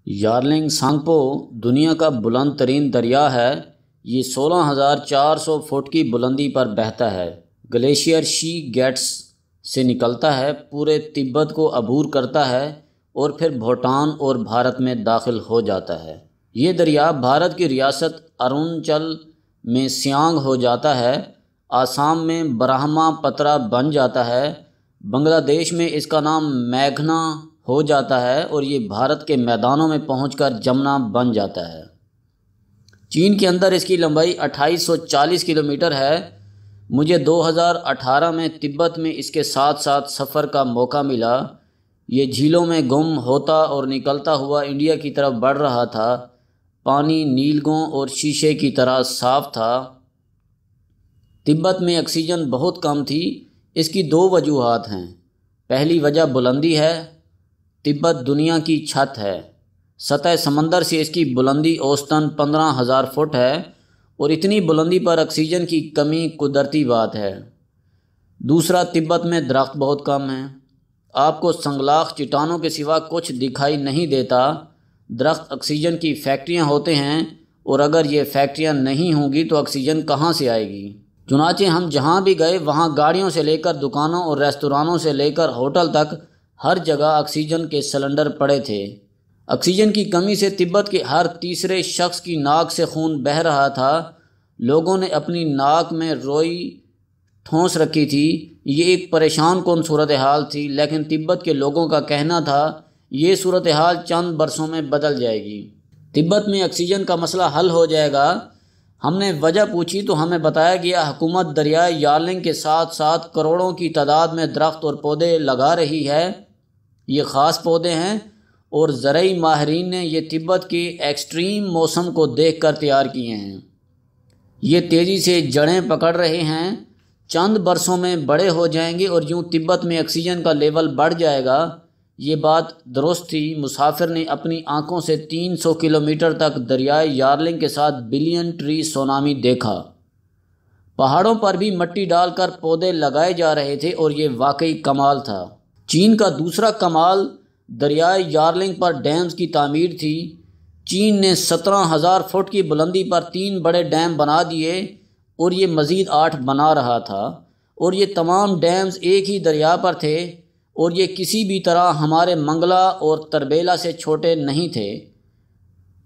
Yarlung Tsangpo دنیا کا بلند ترین دریا ہے۔ یہ 16,400 فٹ کی بلندی پر بہتا ہے۔ گلیشیئر شی گیٹس سے نکلتا ہے، پورے تبت کو عبور کرتا ہے اور پھر بھوٹان اور بھارت میں داخل ہو جاتا ہے۔ یہ دریا بھارت کی ریاست اروناچل میں سیانگ ہو جاتا ہے، آسام میں برہما پترا بن جاتا ہے، بنگلہ دیش میں اس کا نام میگھنا ہو جاتا ہے اور یہ بھارت کے میدانوں میں پہنچ کر جمنا بن جاتا ہے۔ چین کے اندر اس کی لمبائی 2840 کلومیٹر ہے۔ مجھے 2018 میں تبت میں اس کے ساتھ ساتھ سفر کا موقع ملا۔ یہ جھیلوں میں گم ہوتا اور نکلتا ہوا انڈیا کی طرف بڑھ رہا تھا۔ پانی نیلگوں اور شیشے کی طرح صاف تھا۔ تبت میں آکسیجن بہت کم تھی۔ اس کی دو وجوہات ہیں۔ پہلی وجہ بلندی ہے۔ تبت دنیا کی چھت ہے۔ سطح سمندر سے اس کی بلندی اوسطاً 15,000 فٹ ہے اور اتنی بلندی پر آکسیجن کی کمی قدرتی بات ہے۔ دوسرا، تبت میں درخت بہت کم ہیں۔ آپ کو سنگلاخ چٹانوں کے سوا کچھ دکھائی نہیں دیتا۔ درخت آکسیجن کی فیکٹریاں ہوتے ہیں اور اگر یہ فیکٹریاں نہیں ہوں گی تو آکسیجن کہاں سے آئے گی؟ چنانچہ ہم جہاں بھی گئے وہاں گاڑیوں سے لے کر دکانوں اور ریستورانوں سے لے کر ہوٹل تک ہر جگہ آکسیجن کے سلنڈر پڑے تھے۔ آکسیجن کی کمی سے تبت کے ہر تیسرے شخص کی ناک سے خون بہہ رہا تھا۔ لوگوں نے اپنی ناک میں روئی ٹھونس رکھی تھی۔ یہ ایک پریشان کن صورتحال تھی، لیکن تبت کے لوگوں کا کہنا تھا یہ صورتحال چند برسوں میں بدل جائے گی۔ تبت میں آکسیجن کا مسئلہ حل ہو جائے گا۔ ہم نے وجہ پوچھی تو ہمیں بتایا گیا حکومت دریائے یارلنگ کے ساتھ ساتھ کروڑوں کی تعداد میں درخت اور پودے لگا رہی ہے۔ یہ خاص پودے ہیں اور زرعی ماہرین نے یہ تبت کے ایکسٹریم موسم کو دیکھ کر تیار کیے ہیں۔ یہ تیزی سے جڑیں پکڑ رہے ہیں، چند برسوں میں بڑے ہو جائیں گے اور یوں تبت میں آکسیجن کا لیول بڑھ جائے گا۔ یہ بات درست تھی۔ مسافر نے اپنی آنکھوں سے 300 کلومیٹر تک دریائے یارلنگ کے ساتھ بلین ٹری سونامی دیکھا۔ پہاڑوں پر بھی مٹی ڈال کر پودے لگائے جا رہے تھے اور یہ واقعی کمال تھا۔ چین کا دوسرا کمال دریائے یارلنگ پر ڈیمز کی تعمیر تھی۔ چین نے 17,000 فٹ کی بلندی پر 3 بڑے ڈیم بنا دیے اور یہ مزید 8 بنا رہا تھا، اور یہ تمام ڈیمز ایک ہی دریا پر تھے اور یہ کسی بھی طرح ہمارے منگلا اور تربیلا سے چھوٹے نہیں تھے،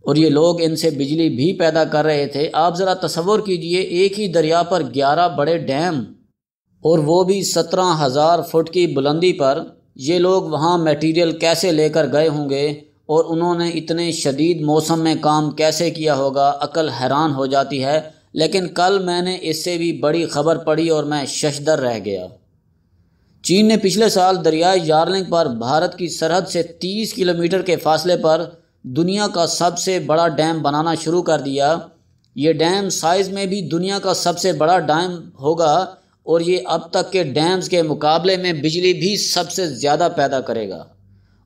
اور یہ لوگ ان سے بجلی بھی پیدا کر رہے تھے۔ آپ ذرا تصور کیجئے، ایک ہی دریا پر 11 بڑے ڈیم اور وہ بھی 17,000 فٹ کی بلندی پر۔ یہ لوگ وہاں میٹیریل کیسے لے کر گئے ہوں گے اور انہوں نے اتنے شدید موسم میں کام کیسے کیا ہوگا، عقل حیران ہو جاتی ہے۔ لیکن کل میں نے اس سے بھی بڑی خبر پڑھی اور میں ششدر رہ گیا۔ چین نے پچھلے سال دریائے یارلنگ پر بھارت کی سرحد سے 30 کلومیٹر کے فاصلے پر دنیا کا سب سے بڑا ڈیم بنانا شروع کر دیا۔ یہ ڈیم سائز میں بھی دنیا کا سب سے بڑا ڈیم ہوگا اور یہ اب تک کے ڈیمز کے مقابلے میں بجلی بھی سب سے زیادہ پیدا کرے گا،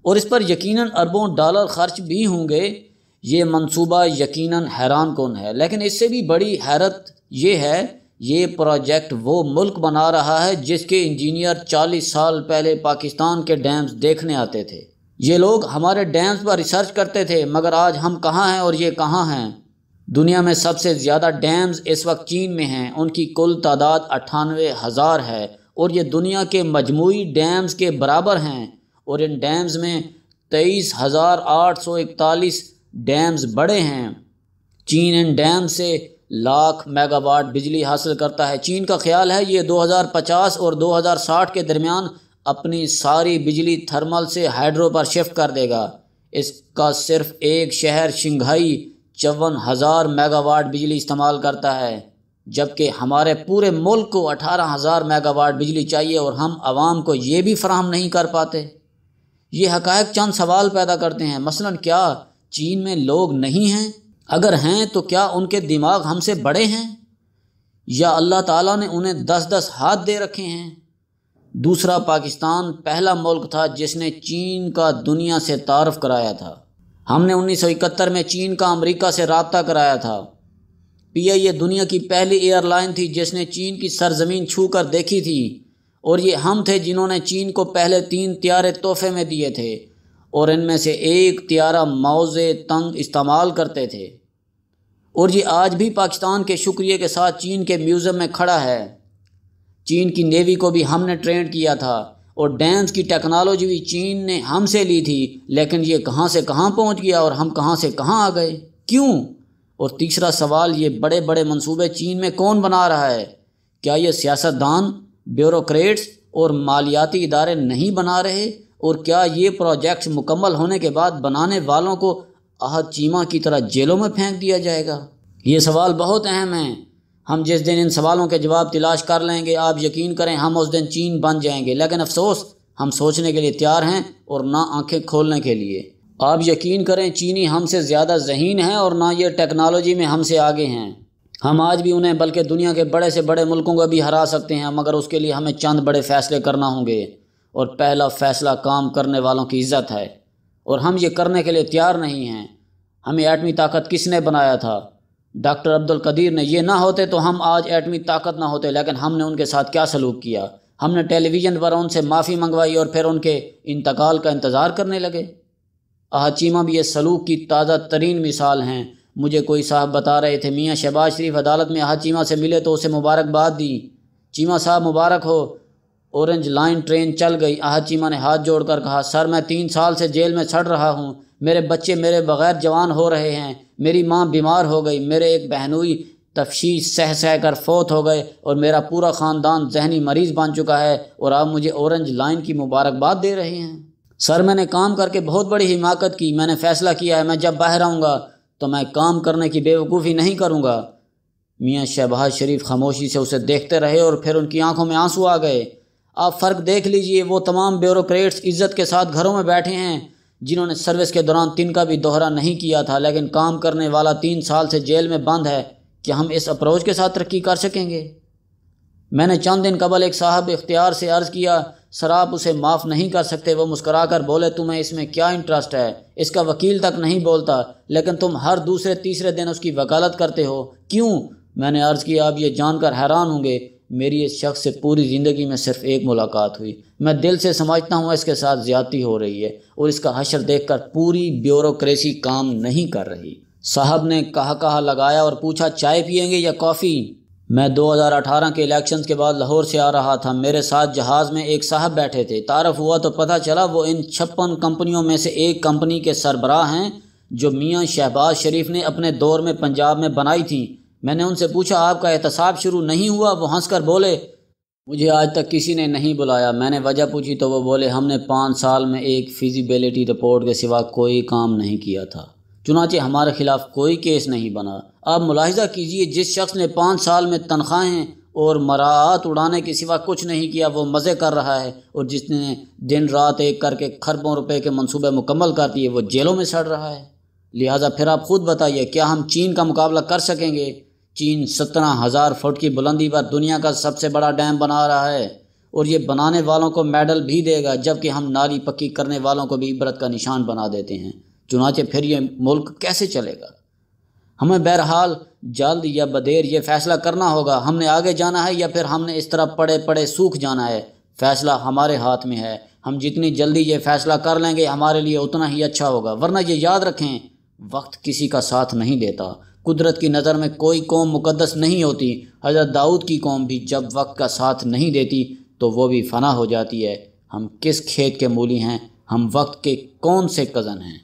اور اس پر یقیناً اربوں ڈالر خرچ بھی ہوں گے۔ یہ منصوبہ یقیناً حیران کن ہے، لیکن اس سے بھی بڑی حیرت یہ ہے، یہ پروجیکٹ وہ ملک بنا رہا ہے جس کے انجینئر 40 سال پہلے پاکستان کے ڈیمز دیکھنے آتے تھے۔ یہ لوگ ہمارے ڈیمز پر ریسرچ کرتے تھے، مگر آج ہم کہاں ہیں اور یہ کہاں ہیں؟ دنیا میں سب سے زیادہ ڈیمز اس وقت چین میں ہیں۔ ان کی کل تعداد 98,000 ہے اور یہ دنیا کے مجموعی ڈیمز کے برابر ہیں، اور ان ڈیمز میں 23,841 ڈیمز بڑے ہیں۔ چین ان ڈیمز سے لاکھ میگا واٹ بجلی حاصل کرتا ہے۔ چین کا خیال ہے یہ 2050 اور 2060 کے درمیان اپنی ساری بجلی تھرمل سے ہائیڈرو پر شفٹ کر دے گا۔ اس کا صرف ایک شہر شنگھائی 54,000 میگا واٹ بجلی استعمال کرتا ہے، جبکہ ہمارے پورے ملک کو 18,000 میگا واٹ بجلی چاہیے اور ہم عوام کو یہ بھی فراہم نہیں کر پاتے۔ یہ حقائق چند سوال پیدا کرتے ہیں۔ مثلاً کیا چین میں لوگ نہیں ہیں؟ اگر ہیں تو کیا ان کے دماغ ہم سے بڑے ہیں، یا اللہ تعالیٰ نے انہیں 10-10 ہاتھ دے رکھے ہیں؟ دوسرا، پاکستان پہلا ملک تھا جس نے چین کا دنیا سے تعارف کرایا تھا۔ ہم نے 1971 میں چین کا امریکہ سے رابطہ کرایا تھا۔ PIA دنیا کی پہلی ایئر لائن تھی جس نے چین کی سرزمین چھو کر دیکھی تھی، اور یہ ہم تھے جنہوں نے چین کو پہلے 3 طیارے تحفے میں دیے تھے، اور ان میں سے ایک طیارہ موزے تنگ استعمال کرتے تھے، اور یہ آج بھی پاکستان کے شکریہ کے ساتھ چین کے میوزیم میں کھڑا ہے۔ چین کی نیوی کو بھی ہم نے ٹرینڈ کیا تھا، اور ڈیمز کی ٹیکنالوجی بھی چین نے ہم سے لی تھی، لیکن یہ کہاں سے کہاں پہنچ گیا اور ہم کہاں سے کہاں آ گئے، کیوں؟ اور تیسرا سوال، یہ بڑے بڑے منصوبے چین میں کون بنا رہا ہے؟ کیا یہ سیاستدان، بیوروکریٹس اور مالیاتی ادارے نہیں بنا رہے؟ اور کیا یہ پروجیکٹس مکمل ہونے کے بعد بنانے والوں کو احد چیمہ کی طرح جیلوں میں پھینک دیا جائے گا؟ یہ سوال بہت اہم ہیں۔ ہم جس دن ان سوالوں کے جواب تلاش کر لیں گے، آپ یقین کریں ہم اس دن چین بن جائیں گے، لیکن افسوس ہم سوچنے کے لیے تیار ہیں اور نہ آنکھیں کھولنے کے لیے۔ آپ یقین کریں چینی ہم سے زیادہ ذہین ہیں اور نہ یہ ٹیکنالوجی میں ہم سے آگے ہیں۔ ہم آج بھی انہیں بلکہ دنیا کے بڑے سے بڑے ملکوں کو بھی ہرا سکتے ہیں، مگر اس کے لیے ہمیں چند بڑے فیصلے کرنا ہوں گے، اور پہلا فیصلہ کام کرنے والوں کی عزت ہے، اور ہم یہ کرنے کے لیے تیار نہیں ہیں۔ ہمیں ایٹمی طاقت کس نے بنایا تھا؟ ڈاکٹر عبدالقدیر نے۔ یہ نہ ہوتے تو ہم آج ایٹمی طاقت نہ ہوتے، لیکن ہم نے ان کے ساتھ کیا سلوک کیا؟ ہم نے ٹیلی ویژن پر ان سے معافی منگوائی اور پھر ان کے انتقال کا انتظار کرنے لگے۔ احد چیمہ بھی اس سلوک کی تازہ ترین مثال ہیں۔ مجھے کوئی صاحب بتا رہے تھے میاں شہباز شریف عدالت میں احد چیمہ سے ملے تو اسے مبارکباد دی، چیمہ صاحب مبارک ہو، اورنج لائن ٹرین چل گئی۔ احد چیمہ نے ہاتھ جوڑ کر کہا، سر میں 3 سال سے جیل میں سڑ رہا ہوں، میرے بچے میرے بغیر جوان ہو رہے ہیں، میری ماں بیمار ہو گئی، میرے ایک بہنوئی تفشیش سہ کر فوت ہو گئے، اور میرا پورا خاندان ذہنی مریض بن چکا ہے، اور آپ مجھے اورنج لائن کی مبارکباد دے رہے ہیں۔ سر میں نے کام کر کے بہت بڑی حماقت کی، میں نے فیصلہ کیا ہے میں جب باہر آؤں گا تو میں کام کرنے کی بے وقوفی نہیں کروں گا۔ میاں شہباز شریف خاموشی سے اسے دیکھتے رہے اور پھر ان کی آنکھوں میں آنسو آ گئے۔ آپ فرق دیکھ لیجئے، وہ تمام بیوروکریٹس عزت کے ساتھ گھروں میں بیٹھے ہیں جنہوں نے سروس کے دوران تن کا بھی دوہرا نہیں کیا تھا، لیکن کام کرنے والا 3 سال سے جیل میں بند ہے۔ کیا ہم اس اپروچ کے ساتھ ترقی کر سکیں گے؟ میں نے چند دن قبل ایک صاحب اختیار سے عرض کیا، سر آپ اسے معاف نہیں کر سکتے؟ وہ مسکرا کر بولے، تمہیں اس میں کیا انٹرسٹ ہے؟ اس کا وکیل تک نہیں بولتا، لیکن تم ہر دوسرے تیسرے دن اس کی وکالت کرتے ہو، کیوں؟ میں نے عرض کیا، آپ یہ جان کر حیران ہوں گے، میری اس شخص سے پوری زندگی میں صرف ایک ملاقات ہوئی، میں دل سے سمجھتا ہوں اس کے ساتھ زیادتی ہو رہی ہے، اور اس کا حشر دیکھ کر پوری بیوروکریسی کام نہیں کر رہی۔ صاحب نے کہا لگایا اور پوچھا، چائے پیئیں گے یا کافی؟ میں 2018 کے الیکشنز کے بعد لاہور سے آ رہا تھا، میرے ساتھ جہاز میں ایک صاحب بیٹھے تھے، تعارف ہوا تو پتہ چلا وہ ان 56 کمپنیوں میں سے ایک کمپنی کے سربراہ ہیں جو میاں شہباز شریف نے اپنے دور میں پنجاب میں بنائی تھیں۔ میں نے ان سے پوچھا، آپ کا احتساب شروع نہیں ہوا؟ وہ ہنس کر بولے، مجھے آج تک کسی نے نہیں بلایا۔ میں نے وجہ پوچھی تو وہ بولے، ہم نے 5 سال میں ایک فیزیبلٹی رپورٹ کے سوا کوئی کام نہیں کیا تھا، چنانچہ ہمارے خلاف کوئی کیس نہیں بنا۔ آپ ملاحظہ کیجئے، جس شخص نے 5 سال میں تنخواہیں اور مراعات اڑانے کے سوا کچھ نہیں کیا وہ مزے کر رہا ہے، اور جس نے دن رات ایک کر کے کھربوں روپے کے منصوبے مکمل کر دیے وہ جیلوں میں سڑ رہا ہے۔ لہٰذا پھر آپ خود بتائیے، کیا ہم چین کا مقابلہ کر سکیں گے؟ چین 17,000 فٹ کی بلندی پر دنیا کا سب سے بڑا ڈیم بنا رہا ہے، اور یہ بنانے والوں کو میڈل بھی دے گا، جبکہ ہم نالی پکی کرنے والوں کو بھی عبرت کا نشان بنا دیتے ہیں۔ چنانچہ پھر یہ ملک کیسے چلے گا؟ ہمیں بہرحال جلد یا بدیر یہ فیصلہ کرنا ہوگا، ہم نے آگے جانا ہے یا پھر ہم نے اس طرح پڑے پڑے سوکھ جانا ہے۔ فیصلہ ہمارے ہاتھ میں ہے، ہم جتنی جلدی یہ فیصلہ کر لیں گے ہمارے لیے اتنا ہی اچھا ہوگا، ورنہ یہ یاد رکھیں، وقت کسی کا ساتھ نہیں دیتا۔ قدرت کی نظر میں کوئی قوم مقدس نہیں ہوتی، حضرت داؤد کی قوم بھی جب وقت کا ساتھ نہیں دیتی تو وہ بھی فنا ہو جاتی ہے۔ ہم کس کھیت کے مولی ہیں؟ ہم وقت کے کون سے کزن ہیں؟